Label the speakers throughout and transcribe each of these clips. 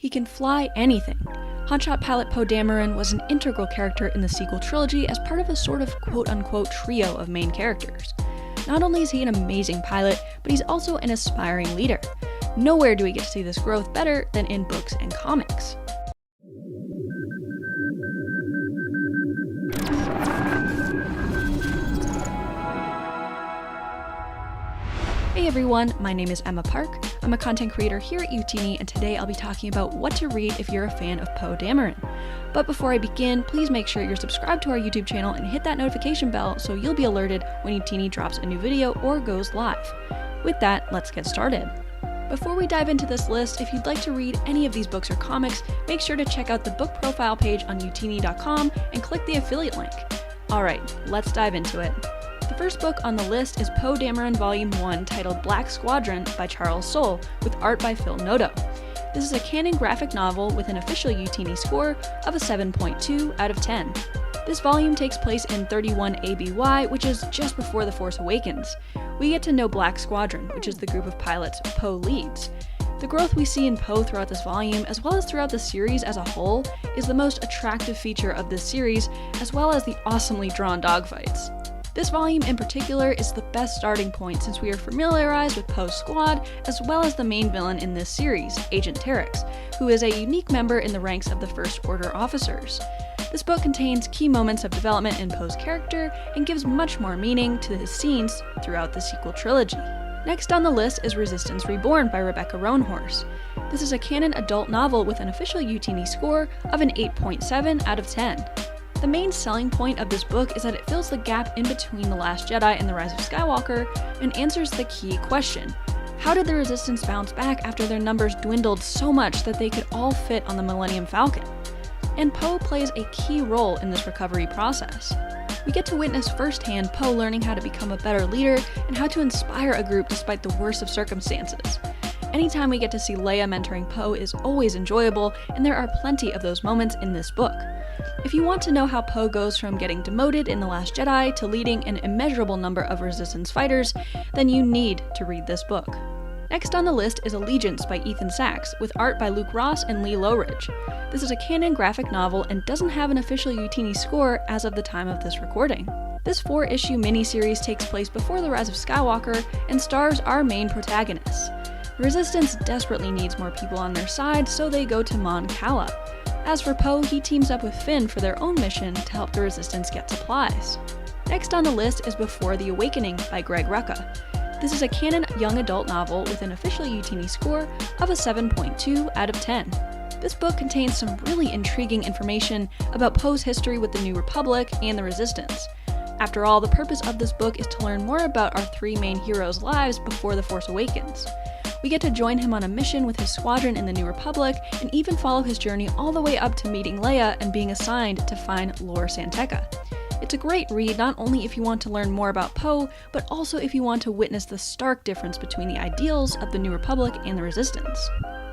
Speaker 1: he can fly anything. Hotshot pilot Poe Dameron was an integral character in the sequel trilogy as part of a sort of quote-unquote trio of main characters. Not only is he an amazing pilot, but he's also an aspiring leader. Nowhere do we get to see this growth better than in books and comics. Hey everyone, my name is Emma Park. I'm a content creator here at Youtini, and today I'll be talking about what to read if you're a fan of Poe Dameron. But before I begin, please make sure you're subscribed to our YouTube channel and hit that notification bell so you'll be alerted when Youtini drops a new video or goes live. With that, let's get started. Before we dive into this list, if you'd like to read any of these books or comics, make sure to check out the book profile page on youtini.com and click the affiliate link. Alright, let's dive into it. The first book on the list is Poe Dameron Volume 1 titled Black Squadron by Charles Soule, with art by Phil Noto. This is a canon graphic novel with an official Youtini score of a 7.2 out of 10. This volume takes place in 31 ABY, which is just before The Force Awakens. We get to know Black Squadron, which is the group of pilots Poe leads. The growth we see in Poe throughout this volume, as well as throughout the series as a whole, is the most attractive feature of this series, as well as the awesomely drawn dogfights. This volume in particular is the best starting point since we are familiarized with Poe's squad, as well as the main villain in this series, Agent Terex, who is a unique member in the ranks of the First Order officers. This book contains key moments of development in Poe's character and gives much more meaning to his scenes throughout the sequel trilogy. Next on the list is Resistance Reborn by Rebecca Roanhorse. This is a canon adult novel with an official Youtini score of an 8.7 out of 10. The main selling point of this book is that it fills the gap in between The Last Jedi and The Rise of Skywalker and answers the key question: how did the Resistance bounce back after their numbers dwindled so much that they could all fit on the Millennium Falcon? And Poe plays a key role in this recovery process. We get to witness firsthand Poe learning how to become a better leader and how to inspire a group despite the worst of circumstances. Anytime we get to see Leia mentoring Poe is always enjoyable, and there are plenty of those moments in this book. If you want to know how Poe goes from getting demoted in The Last Jedi to leading an immeasurable number of Resistance fighters, then you need to read this book. Next on the list is Allegiance by Ethan Sachs, with art by Luke Ross and Lee Lowridge. This is a canon graphic novel and doesn't have an official Youtini score as of the time of this recording. This 4-issue miniseries takes place before The Rise of Skywalker and stars our main protagonists. The Resistance desperately needs more people on their side, so they go to Mon Cala. As for Poe, he teams up with Finn for their own mission to help the Resistance get supplies. Next on the list is Before the Awakening by Greg Rucka. This is a canon young adult novel with an official Youtini score of a 7.2 out of 10. This book contains some really intriguing information about Poe's history with the New Republic and the Resistance. After all, the purpose of this book is to learn more about our three main heroes' lives before The Force Awakens. We get to join him on a mission with his squadron in the New Republic, and even follow his journey all the way up to meeting Leia and being assigned to find Lor San Tekka. It's a great read not only if you want to learn more about Poe, but also if you want to witness the stark difference between the ideals of the New Republic and the Resistance.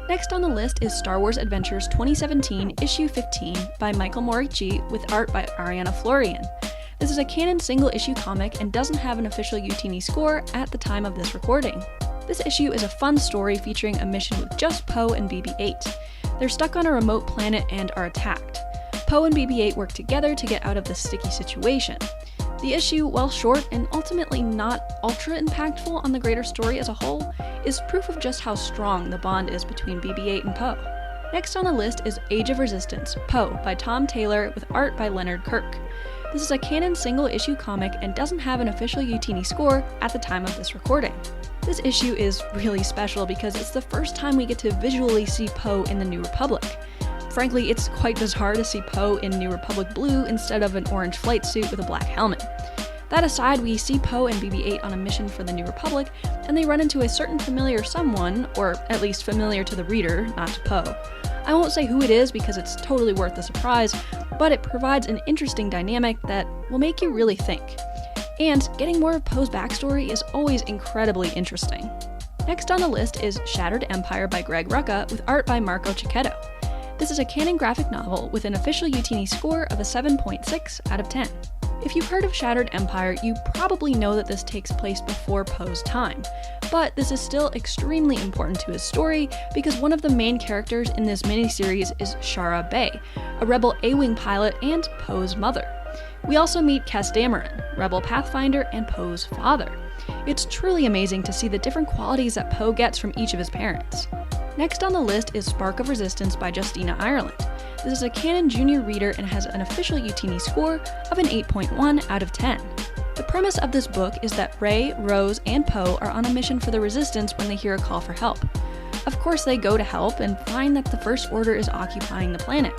Speaker 1: Next on the list is Star Wars Adventures 2017 Issue 15 by Michael Morici, with art by Ariana Florian. This is a canon single-issue comic and doesn't have an official Youtini score at the time of this recording. This issue is a fun story featuring a mission with just Poe and BB-8. They're stuck on a remote planet and are attacked. Poe and BB-8 work together to get out of this sticky situation. The issue, while short and ultimately not ultra impactful on the greater story as a whole, is proof of just how strong the bond is between BB-8 and Poe. Next on the list is Age of Resistance, Poe by Tom Taylor, with art by Leonard Kirk. This is a canon single-issue comic and doesn't have an official Youtini score at the time of this recording. This issue is really special because it's the first time we get to visually see Poe in the New Republic. Frankly, it's quite bizarre to see Poe in New Republic blue instead of an orange flight suit with a black helmet. That aside, we see Poe and BB-8 on a mission for the New Republic, and they run into a certain familiar someone, or at least familiar to the reader, not to Poe. I won't say who it is because it's totally worth the surprise, but it provides an interesting dynamic that will make you really think. And getting more of Poe's backstory is always incredibly interesting. Next on the list is Shattered Empire by Greg Rucka, with art by Marco Cicchetto. This is a canon graphic novel with an official Youtini score of a 7.6 out of 10. If you've heard of Shattered Empire, you probably know that this takes place before Poe's time. But this is still extremely important to his story because one of the main characters in this miniseries is Shara Bey, a rebel A-Wing pilot and Poe's mother. We also meet Poe Dameron, rebel pathfinder and Poe's father. It's truly amazing to see the different qualities that Poe gets from each of his parents. Next on the list is Spark of Resistance by Justina Ireland. This is a Canon Junior reader and has an official Youtini score of an 8.1 out of 10. The premise of this book is that Rey, Rose, and Poe are on a mission for the Resistance when they hear a call for help. Of course, they go to help and find that the First Order is occupying the planet.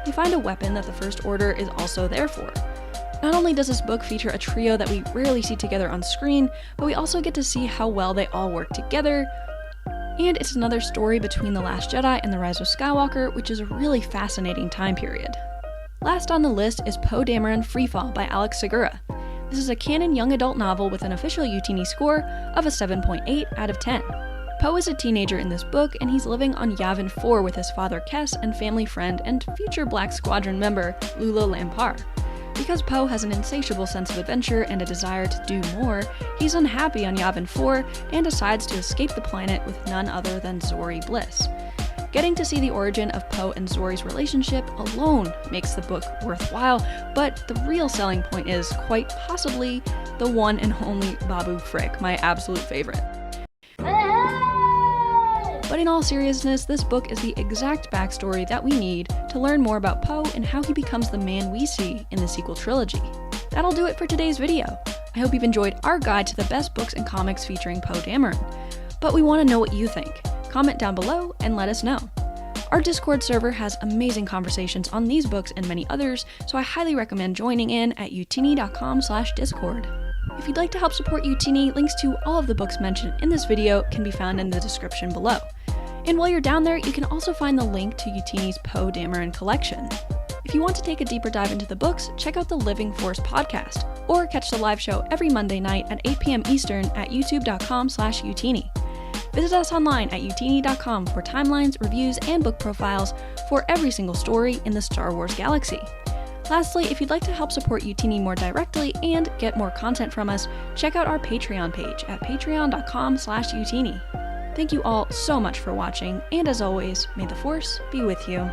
Speaker 1: They find a weapon that the First Order is also there for. Not only does this book feature a trio that we rarely see together on screen, but we also get to see how well they all work together. And it's another story between The Last Jedi and The Rise of Skywalker, which is a really fascinating time period. Last on the list is Poe Dameron Freefall by Alex Segura. This is a canon young adult novel with an official Youtini score of a 7.8 out of 10. Poe is a teenager in this book, and he's living on Yavin 4 with his father Kes and family friend and future Black Squadron member Lula Lampar. Because Poe has an insatiable sense of adventure and a desire to do more, he's unhappy on Yavin 4 and decides to escape the planet with none other than Zori Bliss. Getting to see the origin of Poe and Zori's relationship alone makes the book worthwhile, but the real selling point is, quite possibly, the one and only Babu Frick, my absolute favorite. But in all seriousness, this book is the exact backstory that we need to learn more about Poe and how he becomes the man we see in the sequel trilogy. That'll do it for today's video. I hope you've enjoyed our guide to the best books and comics featuring Poe Dameron. But we want to know what you think. Comment down below and let us know. Our Discord server has amazing conversations on these books and many others, so I highly recommend joining in at youtini.com/discord. If you'd like to help support Youtini, links to all of the books mentioned in this video can be found in the description below. And while you're down there, you can also find the link to Youtini's Poe Dameron collection. If you want to take a deeper dive into the books, check out the Living Force podcast, or catch the live show every Monday night at 8 p.m. Eastern at youtube.com/Youtini. Visit us online at youtini.com for timelines, reviews, and book profiles for every single story in the Star Wars galaxy. Lastly, if you'd like to help support Youtini more directly and get more content from us, check out our Patreon page at patreon.com/Youtini. Thank you all so much for watching, and as always, may the Force be with you.